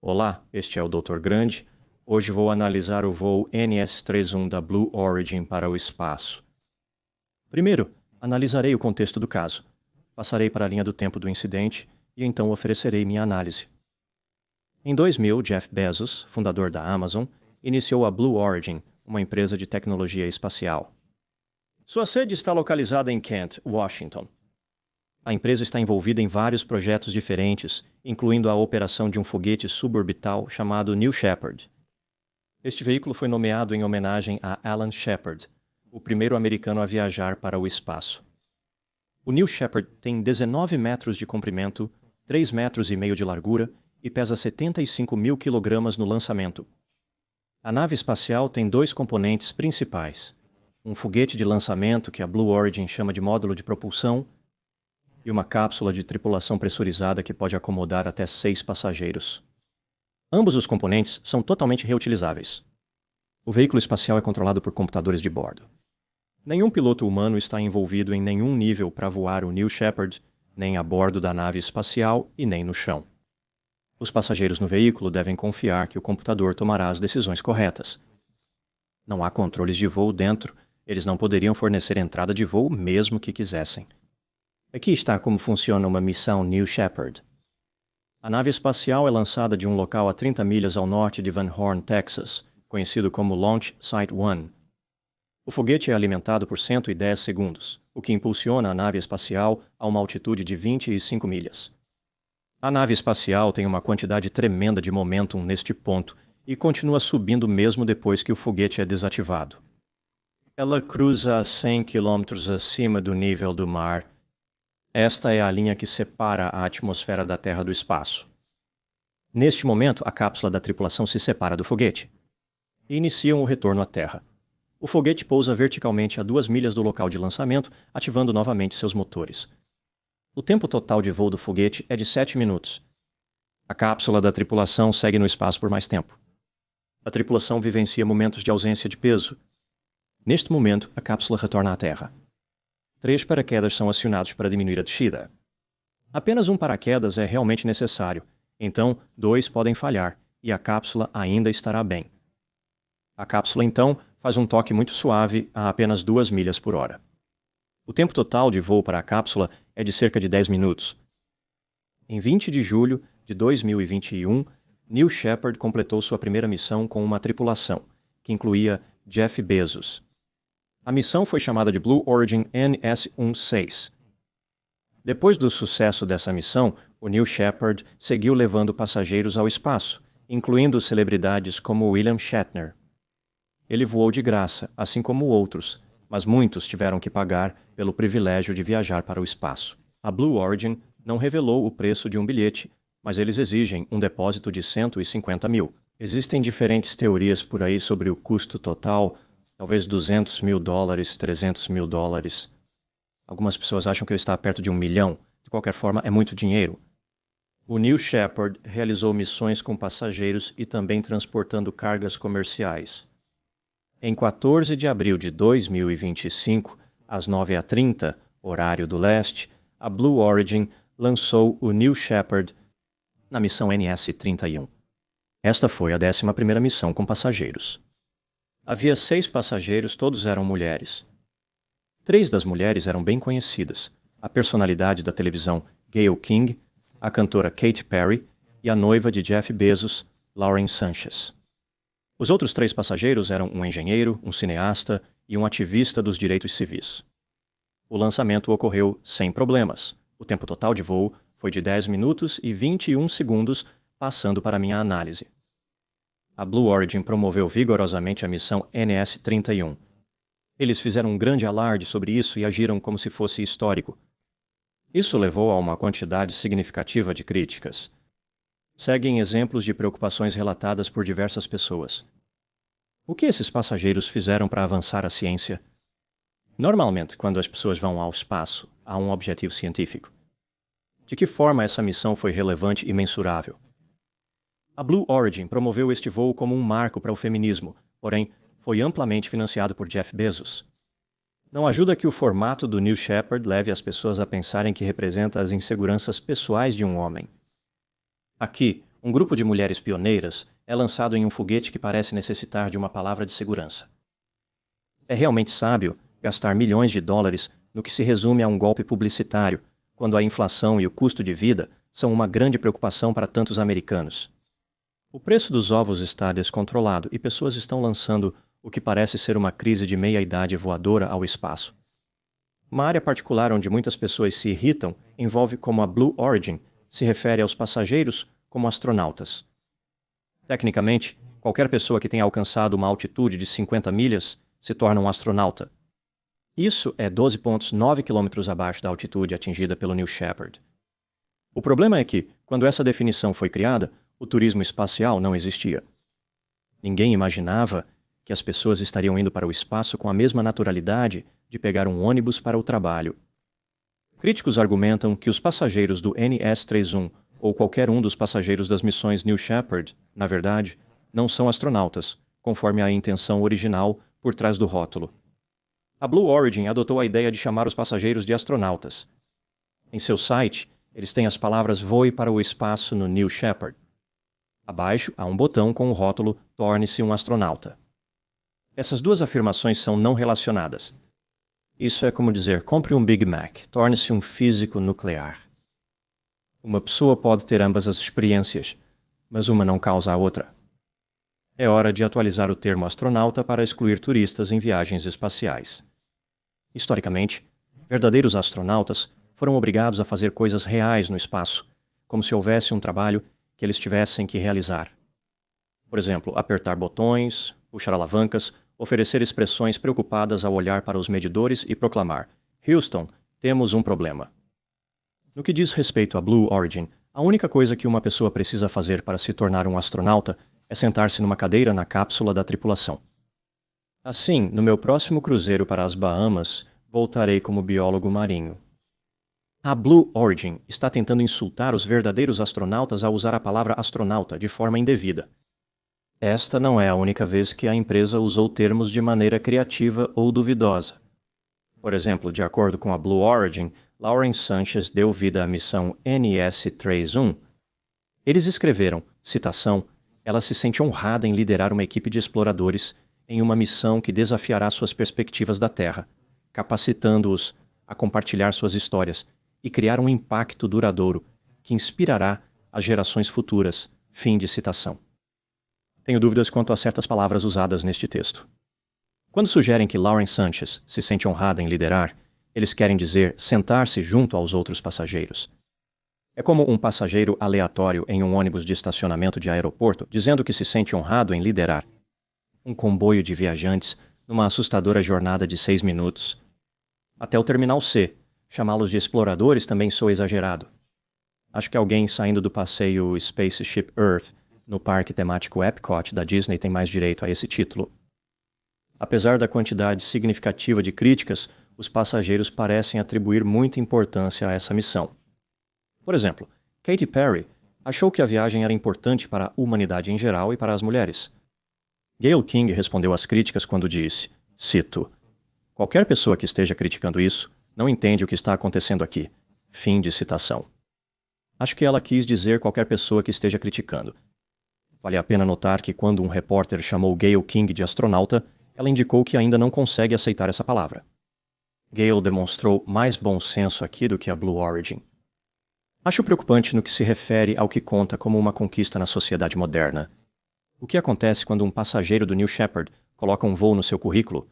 Olá, este é o Dr. Grande. Hoje vou analisar o voo NS-31 da Blue Origin para o espaço. Primeiro, analisarei o contexto do caso. Passarei para a linha do tempo do incidente e então oferecerei minha análise. Em 2000, Jeff Bezos, fundador da Amazon, iniciou a Blue Origin, uma empresa de tecnologia espacial. Sua sede está localizada em Kent, Washington. A empresa está envolvida em vários projetos diferentes, incluindo a operação de um foguete suborbital chamado New Shepard. Este veículo foi nomeado em homenagem a Alan Shepard, o primeiro americano a viajar para o espaço. O New Shepard tem 19 metros de comprimento, 3,5 metros de largura e pesa 75 mil quilogramas no lançamento. A nave espacial tem dois componentes principais: um foguete de lançamento, que a Blue Origin chama de módulo de propulsão, e uma cápsula de tripulação pressurizada que pode acomodar até 6 passageiros. Ambos os componentes são totalmente reutilizáveis. O veículo espacial é controlado por computadores de bordo. Nenhum piloto humano está envolvido em nenhum nível para voar o New Shepard, nem a bordo da nave espacial e nem no chão. Os passageiros no veículo devem confiar que o computador tomará as decisões corretas. Não há controles de voo dentro, eles não poderiam fornecer entrada de voo mesmo que quisessem. Aqui está como funciona uma missão New Shepard. A nave espacial é lançada de um local a 30 milhas ao norte de Van Horn, Texas, conhecido como Launch Site 1. O foguete é alimentado por 110 segundos, o que impulsiona a nave espacial a uma altitude de 25 milhas. A nave espacial tem uma quantidade tremenda de momentum neste ponto e continua subindo mesmo depois que o foguete é desativado. Ela cruza a 100 km acima do nível do mar. Esta é a linha que separa a atmosfera da Terra do espaço. Neste momento, a cápsula da tripulação se separa do foguete e iniciam o retorno à Terra. O foguete pousa verticalmente a 2 milhas do local de lançamento, ativando novamente seus motores. O tempo total de voo do foguete é de 7 minutos. A cápsula da tripulação segue no espaço por mais tempo. A tripulação vivencia momentos de ausência de peso. Neste momento, a cápsula retorna à Terra. 3 paraquedas são acionados para diminuir a descida. Apenas um paraquedas é realmente necessário, então 2 podem falhar e a cápsula ainda estará bem. A cápsula, então, faz um toque muito suave a apenas 2 milhas por hora. O tempo total de voo para a cápsula é de cerca de 10 minutos. Em 20 de julho de 2021, New Shepard completou sua primeira missão com uma tripulação, que incluía Jeff Bezos. A missão foi chamada de Blue Origin NS-16. Depois do sucesso dessa missão, o New Shepard seguiu levando passageiros ao espaço, incluindo celebridades como William Shatner. Ele voou de graça, assim como outros, mas muitos tiveram que pagar pelo privilégio de viajar para o espaço. A Blue Origin não revelou o preço de um bilhete, mas eles exigem um depósito de 150 mil. Existem diferentes teorias por aí sobre o custo total, talvez 200 mil dólares, 300 mil dólares. Algumas pessoas acham que ele está perto de 1 milhão. De qualquer forma, é muito dinheiro. O New Shepard realizou missões com passageiros e também transportando cargas comerciais. Em 14 de abril de 2025, às 9h30, horário do leste, a Blue Origin lançou o New Shepard na missão NS-31. Esta foi a 11ª missão com passageiros. Havia 6 passageiros, todos eram mulheres. 3 das mulheres eram bem conhecidas: a personalidade da televisão Gayle King, a cantora Katy Perry e a noiva de Jeff Bezos, Lauren Sanchez. Os outros 3 passageiros eram um engenheiro, um cineasta e um ativista dos direitos civis. O lançamento ocorreu sem problemas. O tempo total de voo foi de 10 minutos e 21 segundos, passando para minha análise. A Blue Origin promoveu vigorosamente a missão NS-31. Eles fizeram um grande alarde sobre isso e agiram como se fosse histórico. Isso levou a uma quantidade significativa de críticas. Seguem exemplos de preocupações relatadas por diversas pessoas. O que esses passageiros fizeram para avançar a ciência? Normalmente, quando as pessoas vão ao espaço, há um objetivo científico. De que forma essa missão foi relevante e mensurável? A Blue Origin promoveu este voo como um marco para o feminismo, porém, foi amplamente financiado por Jeff Bezos. Não ajuda que o formato do New Shepard leve as pessoas a pensarem que representa as inseguranças pessoais de um homem. Aqui, Um grupo de mulheres pioneiras é lançado em um foguete que parece necessitar de uma palavra de segurança. É realmente sábio gastar milhões de dólares no que se resume a um golpe publicitário, quando a inflação e o custo de vida são uma grande preocupação para tantos americanos. O preço dos ovos está descontrolado e pessoas estão lançando o que parece ser uma crise de meia-idade voadora ao espaço. Uma área particular onde muitas pessoas se irritam envolve como a Blue Origin se refere aos passageiros como astronautas. Tecnicamente, qualquer pessoa que tenha alcançado uma altitude de 50 milhas se torna um astronauta. Isso é 12,9 km abaixo da altitude atingida pelo New Shepard. O problema é que, quando essa definição foi criada, o turismo espacial não existia. Ninguém imaginava que as pessoas estariam indo para o espaço com a mesma naturalidade de pegar um ônibus para o trabalho. Críticos argumentam que os passageiros do NS-31 ou qualquer um dos passageiros das missões New Shepard, na verdade, não são astronautas, conforme a intenção original por trás do rótulo. A Blue Origin adotou a ideia de chamar os passageiros de astronautas. Em seu site, eles têm as palavras "voe para o espaço no New Shepard". Abaixo há um botão com o rótulo "torne-se um astronauta". Essas duas afirmações são não relacionadas. Isso é como dizer, compre um Big Mac, torne-se um físico nuclear. Uma pessoa pode ter ambas as experiências, mas uma não causa a outra. É hora de atualizar o termo astronauta para excluir turistas em viagens espaciais. Historicamente, verdadeiros astronautas foram obrigados a fazer coisas reais no espaço, como se houvesse um trabalho que eles tivessem que realizar. Por exemplo, apertar botões, puxar alavancas, oferecer expressões preocupadas ao olhar para os medidores e proclamar: "Houston, temos um problema". No que diz respeito à Blue Origin, a única coisa que uma pessoa precisa fazer para se tornar um astronauta é sentar-se numa cadeira na cápsula da tripulação. Assim, no meu próximo cruzeiro para as Bahamas, voltarei como biólogo marinho. A Blue Origin está tentando insultar os verdadeiros astronautas ao usar a palavra astronauta de forma indevida. Esta não é a única vez que a empresa usou termos de maneira criativa ou duvidosa. Por exemplo, de acordo com a Blue Origin, Lauren Sanchez deu vida à missão NS-31. Eles escreveram, citação, "Ela se sente honrada em liderar uma equipe de exploradores em uma missão que desafiará suas perspectivas da Terra, capacitando-os a compartilhar suas histórias e criar um impacto duradouro que inspirará as gerações futuras". Fim de citação. Tenho dúvidas quanto a certas palavras usadas neste texto. Quando sugerem que Lauren Sanchez se sente honrada em liderar, eles querem dizer sentar-se junto aos outros passageiros. É como um passageiro aleatório em um ônibus de estacionamento de aeroporto dizendo que se sente honrado em liderar um comboio de viajantes numa assustadora jornada de 6 minutos. Até o terminal C, chamá-los de exploradores também soa exagerado. Acho que alguém saindo do passeio Spaceship Earth no parque temático Epcot da Disney tem mais direito a esse título. Apesar da quantidade significativa de críticas, os passageiros parecem atribuir muita importância a essa missão. Por exemplo, Katy Perry achou que a viagem era importante para a humanidade em geral e para as mulheres. Gayle King respondeu às críticas quando disse, cito, "Qualquer pessoa que esteja criticando isso não entende o que está acontecendo aqui". Fim de citação. Acho que ela quis dizer qualquer pessoa que esteja criticando. Vale a pena notar que quando um repórter chamou Gayle King de astronauta, ela indicou que ainda não consegue aceitar essa palavra. Gayle demonstrou mais bom senso aqui do que a Blue Origin. Acho preocupante no que se refere ao que conta como uma conquista na sociedade moderna. O que acontece quando um passageiro do New Shepard coloca um voo no seu currículo?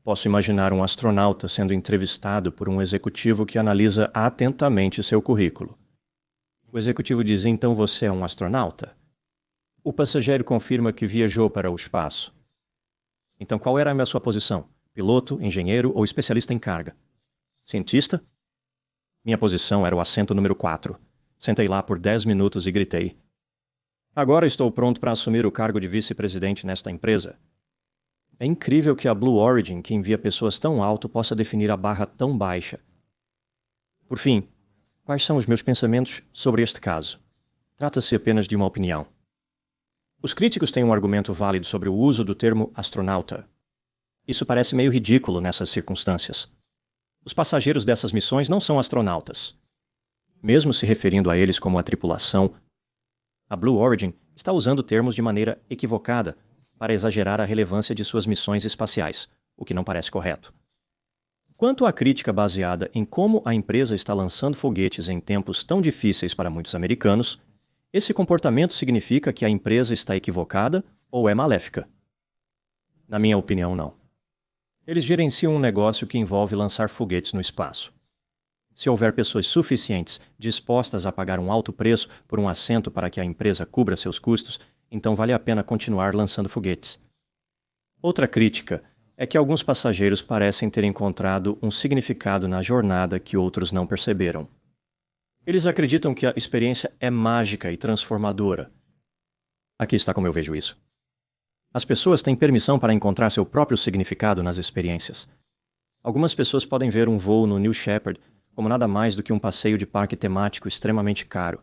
Posso imaginar um astronauta sendo entrevistado por um executivo que analisa atentamente seu currículo. O executivo diz, então você é um astronauta? O passageiro confirma que viajou para o espaço. Então qual era a sua posição? Piloto, engenheiro ou especialista em carga? Cientista? Minha posição era o assento número 4. Sentei lá por 10 minutos e gritei. Agora estou pronto para assumir o cargo de vice-presidente nesta empresa. É incrível que a Blue Origin, que envia pessoas tão alto, possa definir a barra tão baixa. Por fim, quais são os meus pensamentos sobre este caso? Trata-se apenas de uma opinião. Os críticos têm um argumento válido sobre o uso do termo astronauta. Isso parece meio ridículo nessas circunstâncias. Os passageiros dessas missões não são astronautas. Mesmo se referindo a eles como a tripulação, A Blue Origin está usando termos de maneira equivocada para exagerar a relevância de suas missões espaciais, o que não parece correto. Quanto à crítica baseada em como a empresa está lançando foguetes em tempos tão difíceis para muitos americanos, esse comportamento significa que a empresa está equivocada ou é maléfica? Na minha opinião, não. Eles gerenciam um negócio que envolve lançar foguetes no espaço. Se houver pessoas suficientes dispostas a pagar um alto preço por um assento para que a empresa cubra seus custos, então vale a pena continuar lançando foguetes. Outra crítica é que alguns passageiros parecem ter encontrado um significado na jornada que outros não perceberam. Eles acreditam que a experiência é mágica e transformadora. Aqui está como eu vejo isso. As pessoas têm permissão para encontrar seu próprio significado nas experiências. Algumas pessoas podem ver um voo no New Shepard como nada mais do que um passeio de parque temático extremamente caro.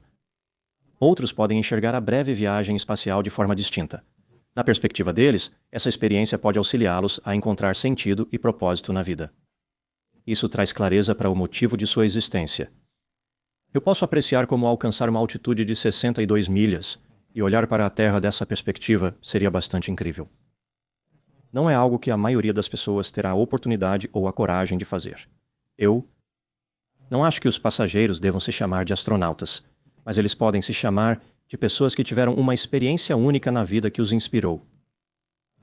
Outros podem enxergar a breve viagem espacial de forma distinta. Na perspectiva deles, essa experiência pode auxiliá-los a encontrar sentido e propósito na vida. Isso traz clareza para o motivo de sua existência. Eu posso apreciar como alcançar uma altitude de 62 milhas, e olhar para a Terra dessa perspectiva seria bastante incrível. Não é algo que a maioria das pessoas terá a oportunidade ou a coragem de fazer. Eu não acho que os passageiros devam se chamar de astronautas, mas eles podem se chamar de pessoas que tiveram uma experiência única na vida que os inspirou.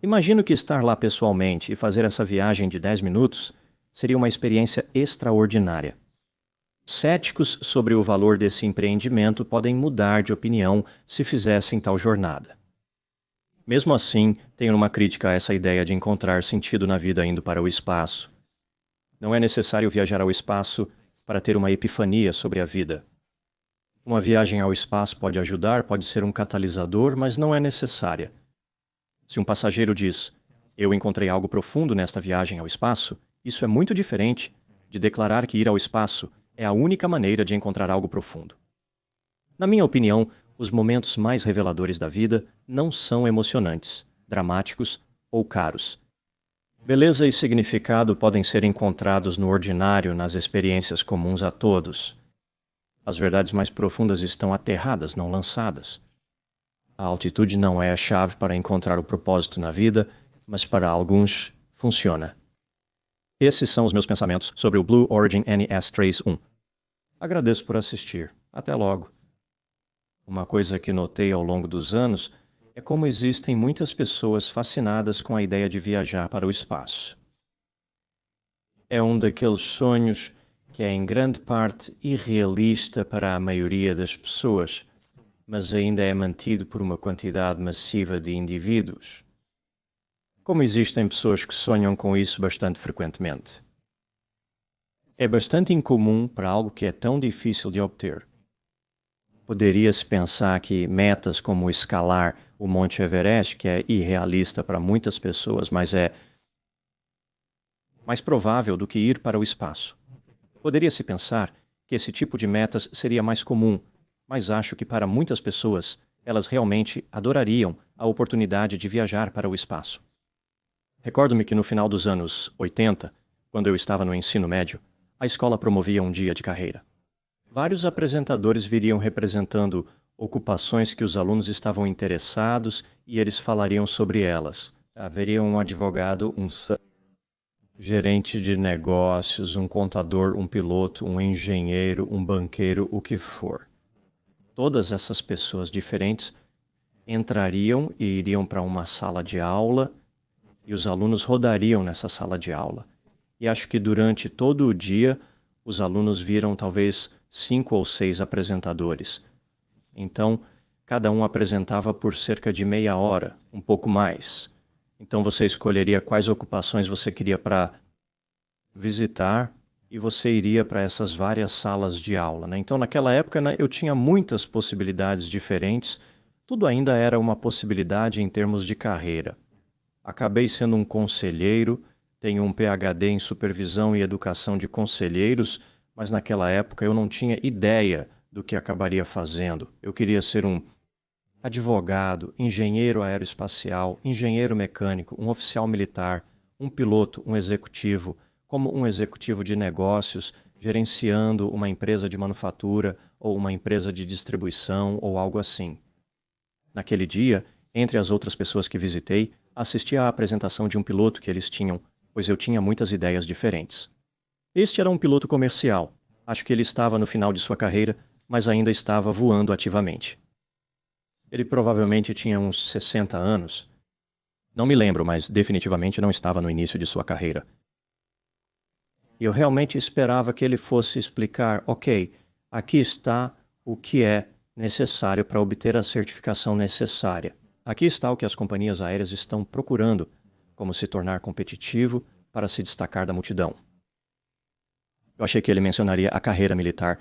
Imagino que estar lá pessoalmente e fazer essa viagem de 10 minutos seria uma experiência extraordinária. Céticos sobre o valor desse empreendimento podem mudar de opinião se fizessem tal jornada. Mesmo assim, tenho uma crítica a essa ideia de encontrar sentido na vida indo para o espaço. Não é necessário viajar ao espaço para ter uma epifania sobre a vida. Uma viagem ao espaço pode ajudar, pode ser um catalisador, mas não é necessária. Se um passageiro diz, "Eu encontrei algo profundo nesta viagem ao espaço", isso é muito diferente de declarar que ir ao espaço é a única maneira de encontrar algo profundo. Na minha opinião, os momentos mais reveladores da vida não são emocionantes, dramáticos ou caros. Beleza e significado podem ser encontrados no ordinário, nas experiências comuns a todos. As verdades mais profundas estão aterradas, não lançadas. A altitude não é a chave para encontrar o propósito na vida, mas para alguns funciona. Esses são os meus pensamentos sobre o Blue Origin NS-31. Agradeço por assistir. Até logo. Uma coisa que notei ao longo dos anos é como existem muitas pessoas fascinadas com a ideia de viajar para o espaço. É um daqueles sonhos que é em grande parte irrealista para a maioria das pessoas, mas ainda é mantido por uma quantidade massiva de indivíduos. Como existem pessoas que sonham com isso bastante frequentemente. É bastante incomum para algo que é tão difícil de obter. Poderia-se pensar que metas como escalar o Monte Everest, que é irrealista para muitas pessoas, mas é mais provável do que ir para o espaço. Poderia-se pensar que esse tipo de metas seria mais comum, mas acho que para muitas pessoas, elas realmente adorariam a oportunidade de viajar para o espaço. Recordo-me que no final dos anos 80, quando eu estava no ensino médio, a escola promovia um dia de carreira. Vários apresentadores viriam representando ocupações que os alunos estavam interessados e eles falariam sobre elas. Haveria um advogado, um gerente de negócios, um contador, um piloto, um engenheiro, um banqueiro, o que for. Todas essas pessoas diferentes entrariam e iriam para uma sala de aula e os alunos rodariam nessa sala de aula. E acho que durante todo o dia os alunos viram talvez 5 ou 6 apresentadores. Então, cada um apresentava por cerca de meia hora, um pouco mais. Então você escolheria quais ocupações você queria para visitar e você iria para essas várias salas de aula, né? Então naquela época, né, eu tinha muitas possibilidades diferentes, tudo ainda era uma possibilidade em termos de carreira. Acabei sendo um conselheiro, tenho um PhD em supervisão e educação de conselheiros, mas naquela época eu não tinha ideia do que acabaria fazendo. Eu queria ser um advogado, engenheiro aeroespacial, engenheiro mecânico, um oficial militar, um piloto, um executivo, como um executivo de negócios, gerenciando uma empresa de manufatura ou uma empresa de distribuição ou algo assim. Naquele dia, entre as outras pessoas que visitei, assisti à apresentação de um piloto que eles tinham, pois eu tinha muitas ideias diferentes. Este era um piloto comercial. Acho que ele estava no final de sua carreira, mas ainda estava voando ativamente. Ele provavelmente tinha uns 60 anos. Não me lembro, mas definitivamente não estava no início de sua carreira. E eu realmente esperava que ele fosse explicar, ok, aqui está o que é necessário para obter a certificação necessária. Aqui está o que as companhias aéreas estão procurando, como se tornar competitivo para se destacar da multidão. Eu achei que ele mencionaria a carreira militar.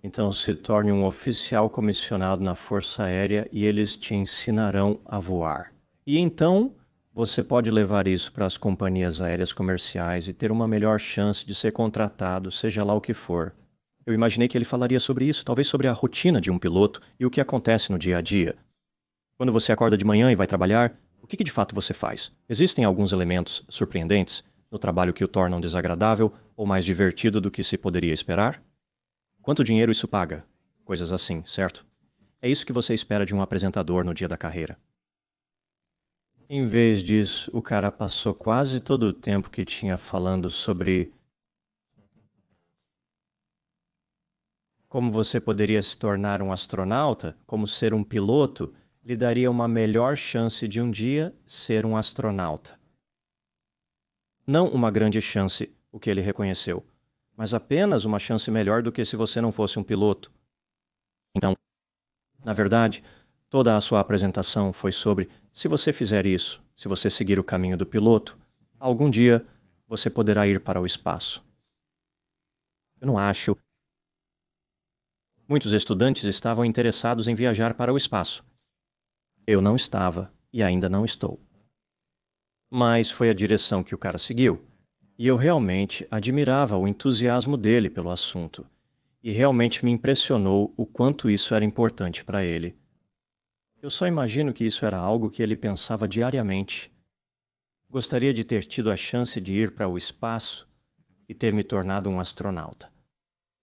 Então se torne um oficial comissionado na Força Aérea e eles te ensinarão a voar. E então você pode levar isso para as companhias aéreas comerciais e ter uma melhor chance de ser contratado, seja lá o que for. Eu imaginei que ele falaria sobre isso, talvez sobre a rotina de um piloto e o que acontece no dia a dia. Quando você acorda de manhã e vai trabalhar, o que de fato você faz? Existem alguns elementos surpreendentes no trabalho que o tornam desagradável ou mais divertido do que se poderia esperar? Quanto dinheiro isso paga? Coisas assim, certo? É isso que você espera de um apresentador no dia da carreira. Em vez disso, o cara passou quase todo o tempo que tinha falando sobre como você poderia se tornar um astronauta, como ser um piloto, lhe daria uma melhor chance de um dia ser um astronauta. Não uma grande chance, o que ele reconheceu, mas apenas uma chance melhor do que se você não fosse um piloto. Então, na verdade, toda a sua apresentação foi sobre se você fizer isso, se você seguir o caminho do piloto, algum dia você poderá ir para o espaço. Eu não acho. Muitos estudantes estavam interessados em viajar para o espaço. Eu não estava e ainda não estou. Mas foi a direção que o cara seguiu. E eu realmente admirava o entusiasmo dele pelo assunto. E realmente me impressionou o quanto isso era importante para ele. Eu só imagino que isso era algo que ele pensava diariamente. Gostaria de ter tido a chance de ir para o espaço e ter me tornado um astronauta.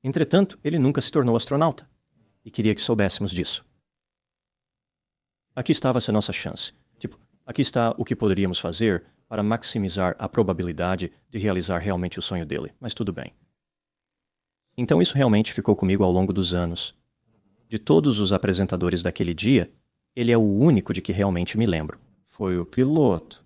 Entretanto, ele nunca se tornou astronauta. E queria que soubéssemos disso. Aqui estava-se a nossa chance. Aqui está o que poderíamos fazer para maximizar a probabilidade de realizar realmente o sonho dele. Mas tudo bem. Então isso realmente ficou comigo ao longo dos anos. De todos os apresentadores daquele dia, ele é o único de que realmente me lembro. Foi o piloto.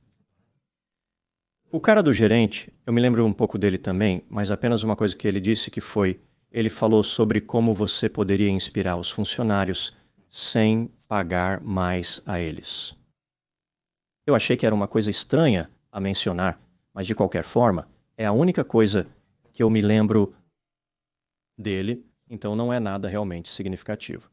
O cara do gerente, eu me lembro um pouco dele também, mas apenas uma coisa que ele disse que foi... Ele falou sobre como você poderia inspirar os funcionários sem pagar mais a eles. Eu achei que era uma coisa estranha a mencionar, mas de qualquer forma, é a única coisa que eu me lembro dele, então não é nada realmente significativo.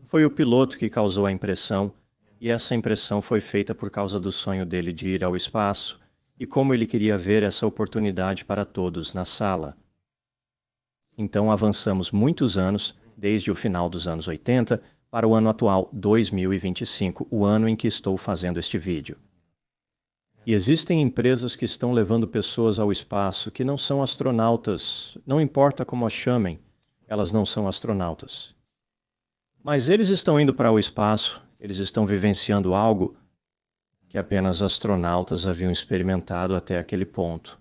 Foi o piloto que causou a impressão, e essa impressão foi feita por causa do sonho dele de ir ao espaço e como ele queria ver essa oportunidade para todos na sala. Então avançamos muitos anos, desde o final dos anos 80, para o ano atual, 2025, o ano em que estou fazendo este vídeo. E existem empresas que estão levando pessoas ao espaço que não são astronautas, não importa como as chamem, elas não são astronautas. Mas eles estão indo para o espaço, eles estão vivenciando algo que apenas astronautas haviam experimentado até aquele ponto.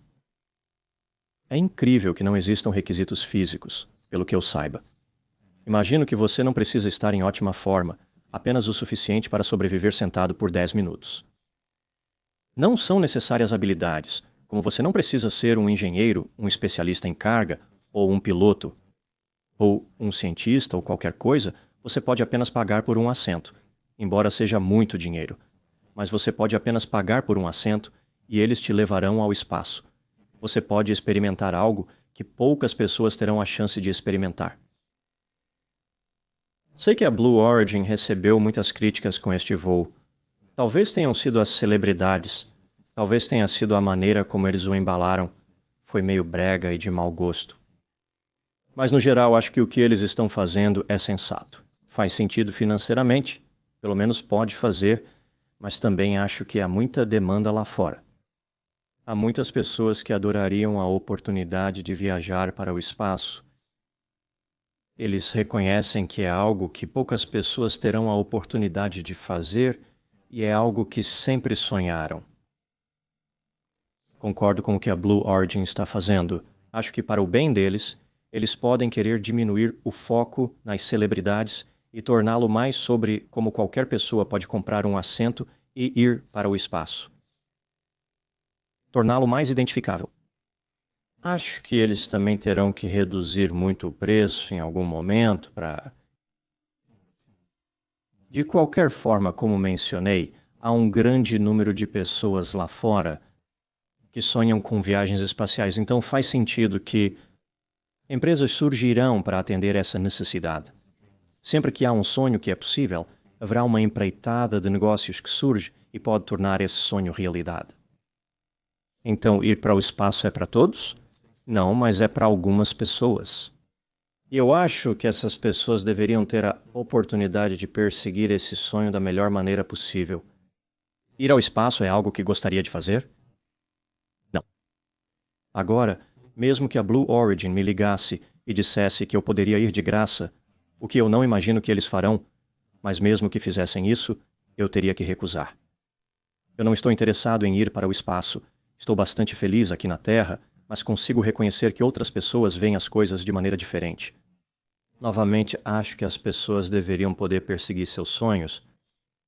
É incrível que não existam requisitos físicos, pelo que eu saiba. Imagino que você não precisa estar em ótima forma, apenas o suficiente para sobreviver sentado por 10 minutos. Não são necessárias habilidades, como você não precisa ser um engenheiro, um especialista em carga, ou um piloto, ou um cientista ou qualquer coisa, você pode apenas pagar por um assento, embora seja muito dinheiro. Mas você pode apenas pagar por um assento e eles te levarão ao espaço. Você pode experimentar algo que poucas pessoas terão a chance de experimentar. Sei que a Blue Origin recebeu muitas críticas com este voo. Talvez tenham sido as celebridades. Talvez tenha sido a maneira como eles o embalaram. Foi meio brega e de mau gosto. Mas no geral acho que o que eles estão fazendo é sensato. Faz sentido financeiramente, pelo menos pode fazer, mas também acho que há muita demanda lá fora. Há muitas pessoas que adorariam a oportunidade de viajar para o espaço. Eles reconhecem que é algo que poucas pessoas terão a oportunidade de fazer e é algo que sempre sonharam. Concordo com o que a Blue Origin está fazendo. Acho que para o bem deles, eles podem querer diminuir o foco nas celebridades e torná-lo mais sobre como qualquer pessoa pode comprar um assento e ir para o espaço. Torná-lo mais identificável. Acho que eles também terão que reduzir muito o preço em algum momento para... De qualquer forma, como mencionei, há um grande número de pessoas lá fora que sonham com viagens espaciais, então faz sentido que empresas surgirão para atender essa necessidade. Sempre que há um sonho que é possível, haverá uma empreitada de negócios que surge e pode tornar esse sonho realidade. Então, ir para o espaço é para todos? Não, mas é para algumas pessoas. E eu acho que essas pessoas deveriam ter a oportunidade de perseguir esse sonho da melhor maneira possível. Ir ao espaço é algo que gostaria de fazer? Não. Agora, mesmo que a Blue Origin me ligasse e dissesse que eu poderia ir de graça, o que eu não imagino que eles farão, mas mesmo que fizessem isso, eu teria que recusar. Eu não estou interessado em ir para o espaço. Estou bastante feliz aqui na Terra, mas consigo reconhecer que outras pessoas veem as coisas de maneira diferente. Novamente, acho que as pessoas deveriam poder perseguir seus sonhos,